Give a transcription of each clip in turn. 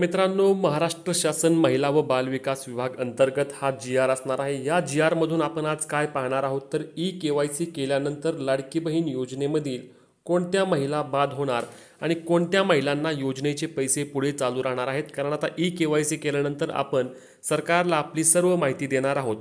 मित्रांनो, महाराष्ट्र शासन महिला व बालविकास विभाग अंतर्गत हा जी-आर असणार आहे। या जी-आर मधून आपण आज काय पाहणार आहोत तर ई-केवायसी केल्यानंतर लाडकी बहीण योजनेमधील कोणत्या महिला बाद होणार आणि कोणत्या महिलांना योजनेचे पैसे पुढे चालू राहणार आहेत। कारण आता ई-केवायसी केल्यानंतर आपण सरकारला आपली सर्व माहिती देणार आहोत।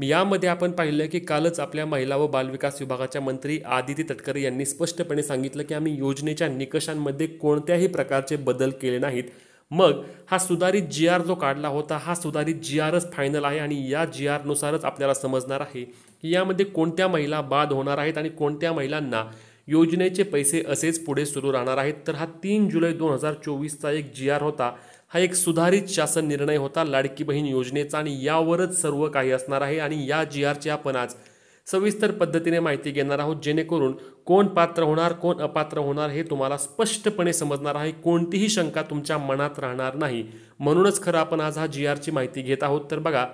यामध्ये आपण पाहिलं की कालच आपल्या महिला व बालविकास विभागाच्या मंत्री आदिती तटकरे यांनी स्पष्टपणे सांगितलं की आम्ही योजनेच्या निकषांमध्ये कोणत्याही प्रकारचे बदल केले नाहीत। मग हा सुधारित जी-आर जो काढला होता हा सुधारित जी-आरच फायनल आहे आणि या जी-आर नुसारच आपल्याला समजणार आहे की यामध्ये कोणत्या महिला बाद होणार आहेत आणि कोणत्या महिलांना योजनेचे पैसे असेच पुढे सुरू राहणार आहेत। तर हा 3 जुलै 2024 चा एक जी-आर होता। हा एक सुधारित शासन निर्णय होता लाडकी बहीण योजनेचा आणि यावरच सर्व काही असणार आहे आणि या जी-आरची आपण आज सविस्तर पद्धतीने माहिती घेणार आहोत, जेणेकरून कोण पात्र होणार कोण अपात्र होणार हे तुम्हाला स्पष्टपणे समजणार आहे। कोणतीही शंका तुमच्या मनात राहणार नाही। म्हणूनच खरं आपण आज हा जी-आरची माहिती घेत आहोत। तर बघा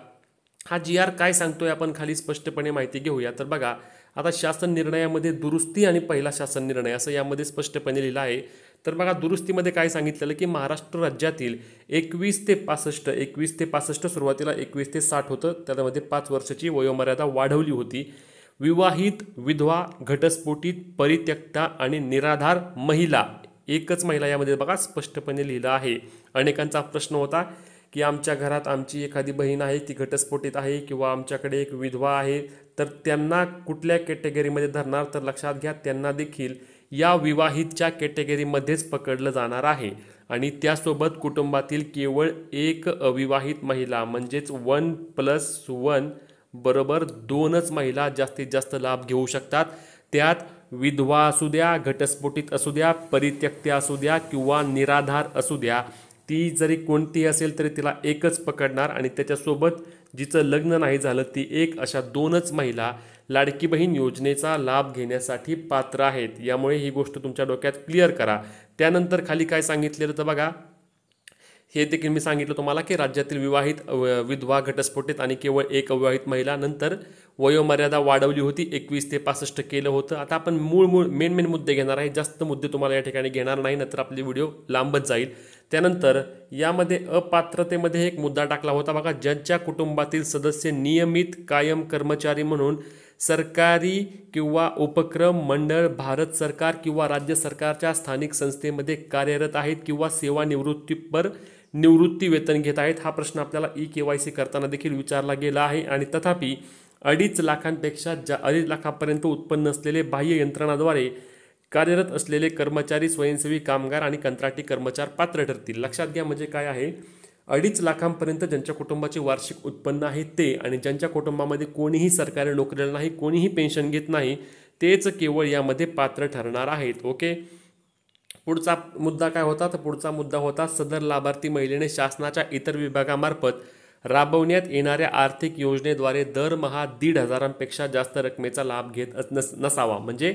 हा जी-आर काय सांगतोय आपण खाली स्पष्टपणे माहिती घेऊया। तर बघा आता शासन निर्णयामध्ये दुरुस्ती आणि पहिला शासन निर्णय असं यामध्ये स्पष्टपणे लिहिलं आहे। तर बघा दुरुस्तीमध्ये काय सांगितलेलं की महाराष्ट्र राज्यातील 21 ते 65 सुरुवातीला 21 ते 60 होतं, त्यामध्ये 5 वर्षाची वयोमर्यादा वाढवली होती। विवाहित, विधवा, घटस्फोटित, परित्यक्ता आणि निराधार महिला, एकच महिला यामध्ये बघा स्पष्टपणे लिहिलं आहे। अनेकांचा प्रश्न होता की आमच्या घरात आमची एखादी बहीण आहे ती घटस्फोटित आहे किंवा आमच्याकडे एक विधवा आहे, तर त्यांना कुठल्या कॅटेगरीमध्ये धरणार? तर लक्षात घ्या त्यांना देखील या विवाहितच्या कॅटेगरीमध्येच पकडलं जाणार आहे आणि त्यासोबत कुटुंबातील केवळ एक अविवाहित महिला म्हणजेच 1+1 बरोबर 2च महिला जास्तीत जास्त लाभ घेऊ शकतात। त्यात विधवा असू द्या, घटस्फोटित असू द्या, परित्यक्त्या असू द्या किंवा निराधार असू द्या, ती जरी कोणती असेल तरी तिला एकच पकडणार आणि त्याच्यासोबत जिचं लग्न नाही झालं ती एक, अशा 2च महिला लाडकी बहीण योजनेचा लाभ घेण्यासाठी पात्र आहेत। यामुळे ही गोष्ट तुमच्या डोक्यात क्लिअर करा। त्यानंतर खाली काय सांगितलेलं तर बघा हे देखील मी सांगितलं तुम्हाला की राज्यातील विवाहित, विधवा, घटस्फोटित आणि केवळ एक अविवाहित महिला, नंतर वयोमर्यादा वाढवली होती 21 ते 65 केलं होतं। आता आपण मेन मुद्दे घेणार आहे, जास्त मुद्दे तुम्हाला या ठिकाणी घेणार नाही, नंतर आपली व्हिडिओ लांबत जाईल। त्यानंतर यामध्ये अपात्रतेमध्ये एक मुद्दा टाकला होता बघा, ज्यांच्या कुटुंबातील सदस्य नियमित कायम कर्मचारी म्हणून सरकारी किंवा उपक्रम, मंडळ, भारत सरकार किंवा राज्य सरकारच्या स्थानिक संस्थेमध्ये कार्यरत आहेत किंवा सेवानिवृत्तीपर निवृत्ती वेतन घेत आहेत। हा प्रश्न आपल्याला ई-केवायसी करताना देखील विचारला गेला आहे आणि तथापि 2.5 लाखांपेक्षा 2.5 लाखापर्यंत उत्पन्न असलेले बाह्य यंत्रणाद्वारे कार्यरत असलेले कर्मचारी, स्वयंसेवी कामगार आणि कंत्राटी कर्मचारी पात्र ठरतील। लक्षात घ्या म्हणजे काय आहे, 2.5 लाखांपर्यंत ज्यांच्या कुटुंबाचे वार्षिक उत्पन्न आहे ते आणि ज्यांच्या कुटुंबामध्ये कोणीही सरकारी नोकरीला नाही, कोणीही पेन्शन घेत नाही, तेच केवळ यामध्ये पात्र ठरणार आहेत। ओके, पुढचा मुद्दा काय होता तर पुढचा मुद्दा होता सदर लाभार्थी महिलेने शासनाच्या इतर विभागामार्फत राबवण्यात येणाऱ्या आर्थिक योजनेद्वारे दरमहा 1,500पेक्षा जास्त रकमेचा लाभ घेत नसावा। म्हणजे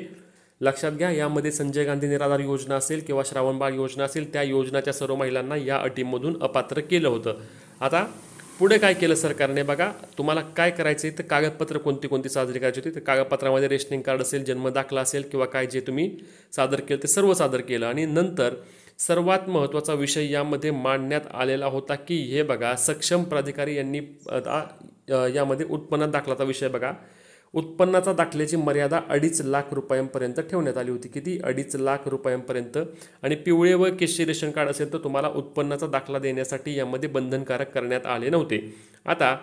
लक्षात घ्या यामध्ये संजय गांधी निराधार योजना असेल किंवा श्रावणबाळ योजना असेल, त्या योजनाच्या सर्व महिलांना या अटीमधून अपात्र केलं होतं। आता पुढे काय केलं सरकारने बघा, तुम्हाला काय करायचं आहे तर कागदपत्र कोणती सादर करायची होती, तर कागदपत्रामध्ये रेशनिंग कार्ड असेल, जन्मदाखला असेल किंवा काय जे तुम्ही सादर केलं ते सर्व सादर केलं। आणि नंतर सर्वात महत्त्वाचा विषय यामध्ये मांडण्यात आलेला होता की हे बघा सक्षम प्राधिकारी यांनी यामध्ये उत्पन्न दाखलाचा विषय बघा, उत्पन्नाचा दाखल्याची मर्यादा 2.5 लाख रुपयांपर्यंत ठेवण्यात आली होती। किती? 2.5 लाख रुपयांपर्यंत। आणि पिवळे व केशरी रेशन कार्ड असेल तर तुम्हाला उत्पन्नाचा दाखला देण्यासाठी यामध्ये बंधनकारक करण्यात आले नव्हते। आता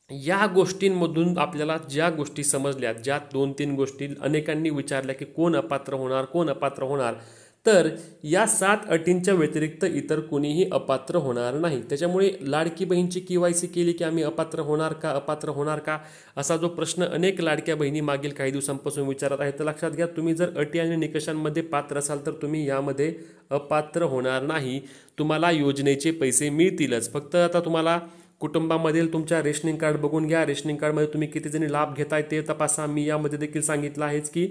या गोष्टींमधून आपल्याला ज्या गोष्टी समजल्या, ज्या 2-3 गोष्टी अनेकांनी विचारल्या की कोण अपात्र होणार, तर या 7 अटींच्या व्यतिरिक्त इतर कोणीही अपात्र होणार नाही। त्याच्यामुळे लाडकी बहीणची केवायसी केली की आम्ही अपात्र होणार का असा जो प्रश्न अनेक लाडक्या बहिणी मागील काही दिवसांपासून विचारत आहेत, तर लक्षात घ्या तुम्ही जर अटी आणि निकषांमध्ये पात्र असाल तर तुम्ही यामध्ये अपात्र होणार नाही, तुम्हाला योजनेचे पैसे मिळतीलच। फक्त आता तुम्हाला कुटुंबामधील तुमच्या रेशनिंग कार्ड बघून घ्या, रेशनिंग कार्डमध्ये तुम्ही किती जणी लाभ घेताय ते तपासा। मी यामध्ये देखील सांगितलं आहेच की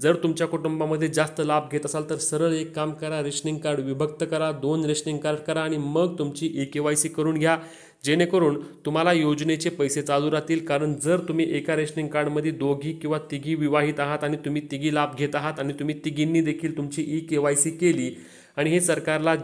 जर तुमच्या कुटुंबामध्ये जास्त लाभ घेत असाल तर सरळ एक काम करा, रेशनिंग कार्ड विभक्त करा, 2 रेशनिंग कार्ड करा आणि मग तुमची ई-केवायसी करून घ्या, जेणेकरून तुम्हाला योजनेचे पैसे चालू राहतील। कारण जर तुम्ही एका रेशनिंग कार्डमध्ये दोघी किंवा तिघी विवाहित आहात आणि तुम्ही तिघी लाभ घेत आहात आणि तुम्ही तिघींनी देखील तुमची ई-केवायसी केली आणि हे सरकारला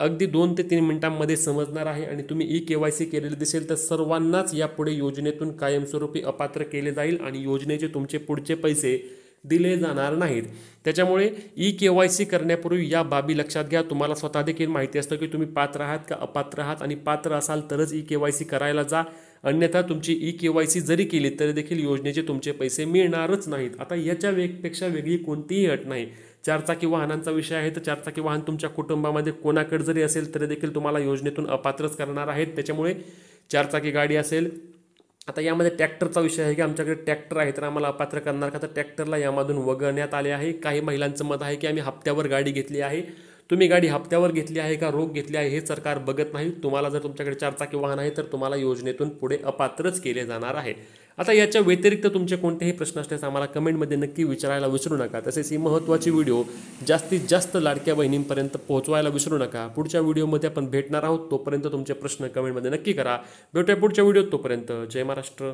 अगदी 2 ते 3 मिनिटांमध्ये समजणार आहे आणि तुम्ही ई-KYC केलेले दिसेल तर सर्वांनाच यापुढे योजनेतून कायमस्वरूपी अपात्र केले जाईल आणि योजनेचे तुमचे पुढचे पैसे दिले जाणार नाहीत। त्याच्यामुळे ई-KYC करण्यापूर्वी या बाबी लक्षात घ्या। तुम्हाला स्वतः देखील माहिती असतं की तुम्ही पात्र आहात का अपात्र आहात आणि पात्र असाल तरच ई-KYC करायला जा, अन्यथा तुमची ई-KYC जरी केली तरी देखील योजनेचे तुमचे पैसे मिळणारच नाहीत। आता याच्या पेक्षा वेगळी कोणतीही अट नाही। चारचाकी वाहनांचा विषय आहे तर चारचाकी वाहन तुमच्या कुटुंबामध्ये कोणाकडे जरी असेल तरी देखील तुम्हाला योजनेतून अपात्रच करणार आहेत। त्याच्यामुळे चारचाकी गाडी असेल, आता यामध्ये ट्रॅक्टरचा विषय आहे की आमच्याकडे ट्रॅक्टर आहे तर आम्हाला अपात्र करणार का, तर ट्रॅक्टरला यामधून वगळण्यात आले आहे। काही महिलांचं मत आहे की आम्ही हप्त्यावर गाडी घेतली आहे। तुम्ही गाडी हप्त्यावर घेतली आहे का रोख घेतली आहे हे सरकार बघत नाही। तुम्हाला जर तुमच्याकडे चारचाकी वाहन आहे तर तुम्हाला योजनेतून पुढे अपात्रच केले जाणार आहे। आता याच्या व्यतिरिक्त तुमचे कोणतेही प्रश्न असल्यास आम्हाला कमेंटमध्ये नक्की विचारायला विसरू नका। तसेच ही महत्त्वाची व्हिडिओ जास्तीत जास्त लाडक्या बहिणींपर्यंत पोहोचवायला विसरू नका। पुढच्या व्हिडिओमध्ये आपण भेटणार आहोत, तोपर्यंत तुमचे प्रश्न कमेंटमध्ये नक्की करा। भेटूया पुढच्या व्हिडिओत, तोपर्यंत जय महाराष्ट्र।